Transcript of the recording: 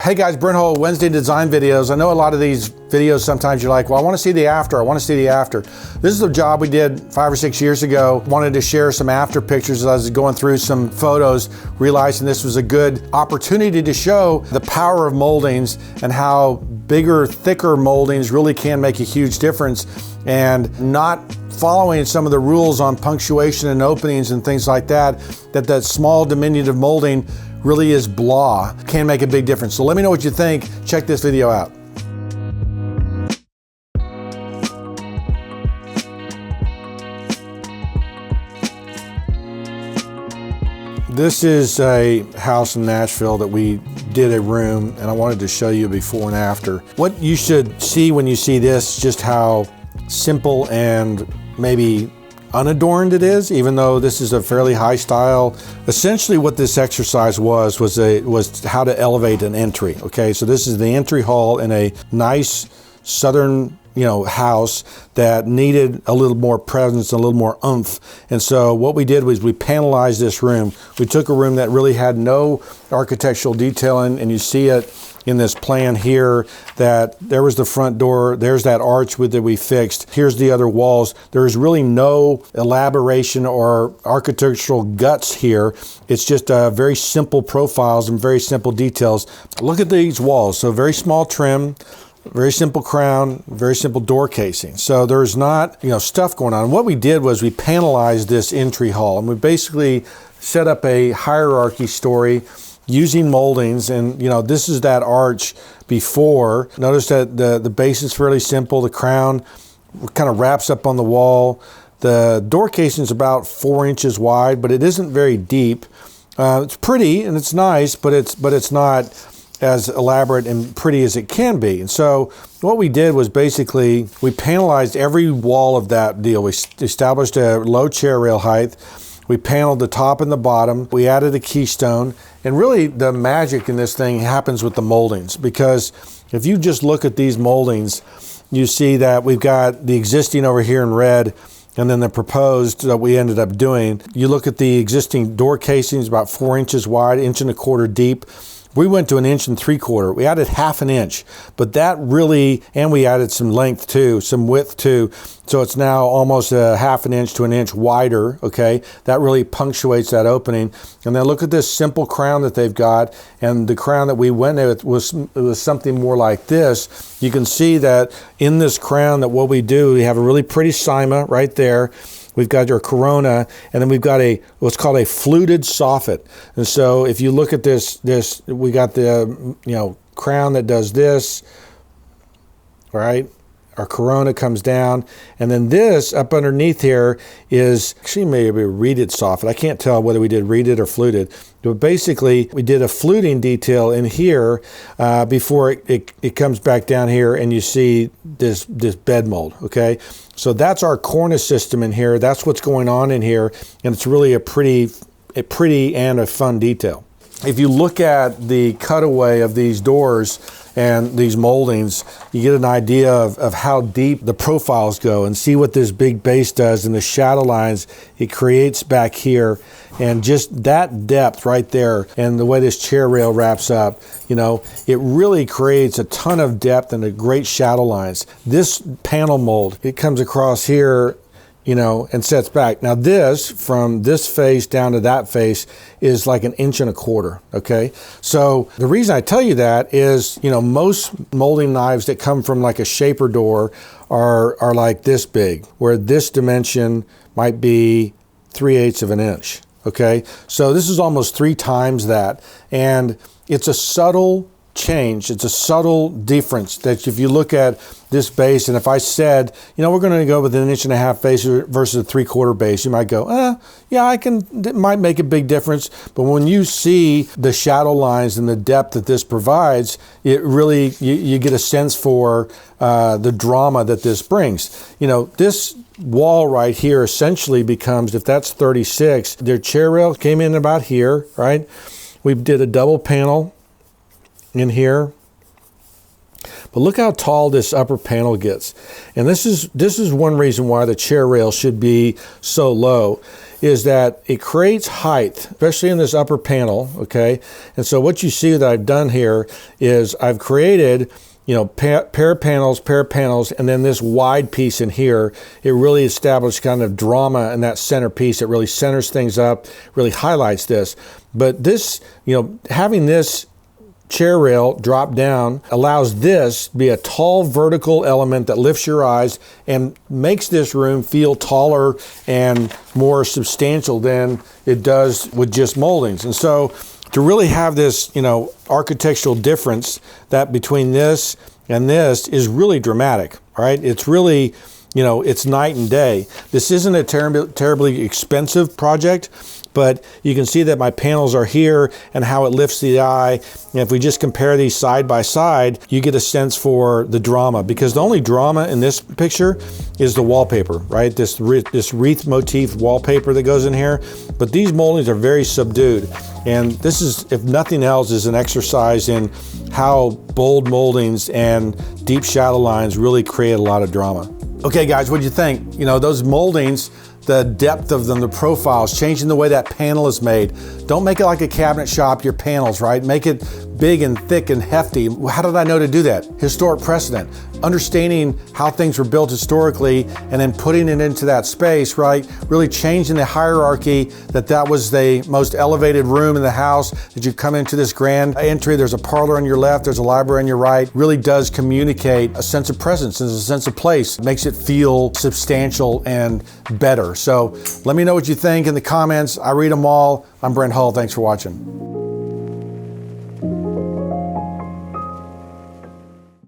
Hey guys, Brent Hull, Wednesday design videos. I know a lot of these videos, sometimes you're like, well, I want to see the after, I want to see the after. This is a job we did 5 or 6 years ago. Wanted to share some after pictures as I was going through some photos, realizing this was a good opportunity to show the power of moldings and how bigger, thicker moldings really can make a huge difference, and not following some of the rules on punctuation and openings and things like that, that small diminutive molding really is blah, can make a big difference. So let me know what you think. Check this video out. This is a house in Nashville that we did a room, and I wanted to show you before and after. What you should see when you see this, just how simple and maybe unadorned it is, even though this is a fairly high style. Essentially what this exercise was how to elevate an entry. Okay, so this is the entry hall in a nice southern house that needed a little more presence, a little more oomph. And so what we did was we panelized this room. We took a room that really had no architectural detailing, and you see it in this plan here, that there was the front door, there's that arch that we fixed, here's the other walls. There is really no elaboration or architectural guts here. It's just very simple profiles and very simple details. Look at these walls. So very small trim, very simple crown, very simple door casing. So there's not stuff going on. What we did was we panelized this entry hall, and we basically set up a hierarchy story using moldings. And this is that arch before. Notice that the base is fairly simple. The crown kind of wraps up on the wall. The door casing is about 4 inches wide, but it isn't very deep. It's pretty and it's nice, but it's not as elaborate and pretty as it can be. And so what we did was basically we panelized every wall of that deal. We established a low chair rail height. We paneled the top and the bottom. We added a keystone. And really the magic in this thing happens with the moldings, because if you just look at these moldings, you see that we've got the existing over here in red, and then the proposed that we ended up doing. You look at the existing door casings, about 4 inches wide, 1.25 inches deep. We went to 1.75 inches. We added 1/2 inch, but that really, and we added some length too, some width too. So it's now almost a 1/2 inch to 1 inch wider, okay? That really punctuates that opening. And then look at this simple crown that they've got, and the crown that we went with was something more like this. You can see that in this crown that what we do, we have a really pretty cyma right there. We've got your corona, and then we've got what's called a fluted soffit. And so if you look at this, we got the crown that does this, right? Our corona comes down, and then this up underneath here is actually maybe a reeded soffit. I can't tell whether we did reeded or fluted, but basically we did a fluting detail in here before it comes back down here, and you see this bed mold. Okay, so that's our cornice system in here. That's what's going on in here, and it's really a pretty and a fun detail. If you look at the cutaway of these doors and these moldings, you get an idea of how deep the profiles go, and see what this big base does and the shadow lines it creates back here, and just that depth right there, and the way this chair rail wraps up, it really creates a ton of depth and a great shadow lines. This panel mold, it comes across here, and sets back. Now this, from this face down to that face, is like 1.25 inches, okay? So the reason I tell you that is, most molding knives that come from like a shaper door are like this big, where this dimension might be 3/8 of an inch, okay? So this is almost 3 times that, and it's a subtle change. It's a subtle difference that if you look at this base, and if I said, we're going to go with 1.5 inch base versus a 3/4 base, you might go, yeah, it might make a big difference. But when you see the shadow lines and the depth that this provides, it really, you get a sense for the drama that this brings. This wall right here essentially becomes, if that's 36, their chair rail came in about here, right? We did a double panel in here, but look how tall this upper panel gets. And this is one reason why the chair rail should be so low, is that it creates height, especially in this upper panel, okay? And so what you see that I've done here is I've created, you know, pair of panels, and then this wide piece in here. It really established kind of drama in that center piece. It really centers things up, really highlights this. But this, you know, having this chair rail drop down allows this to be a tall vertical element that lifts your eyes and makes this room feel taller and more substantial than it does with just moldings. And so to really have this, you know, architectural difference that between this and this is really dramatic, right? It's really, you know, it's night and day. This isn't a terribly expensive project, but you can see that my panels are here and how it lifts the eye. And if we just compare these side by side, you get a sense for the drama, because the only drama in this picture is the wallpaper, right? This wreath motif wallpaper that goes in here. But these moldings are very subdued. And this is, if nothing else, is an exercise in how bold moldings and deep shadow lines really create a lot of drama. Okay guys, what'd you think? You know, those moldings, the depth of them, the profiles, changing the way that panel is made. Don't make it like a cabinet shop, your panels, right? Make it big and thick and hefty. How did I know to do that? Historic precedent. Understanding how things were built historically and then putting it into that space, right? Really changing the hierarchy, that was the most elevated room in the house, that you come into this grand entry, there's a parlor on your left, there's a library on your right. Really does communicate a sense of presence and a sense of place. It makes it feel substantial and better. So let me know what you think in the comments. I read them all. I'm Brent Hull. Thanks for watching.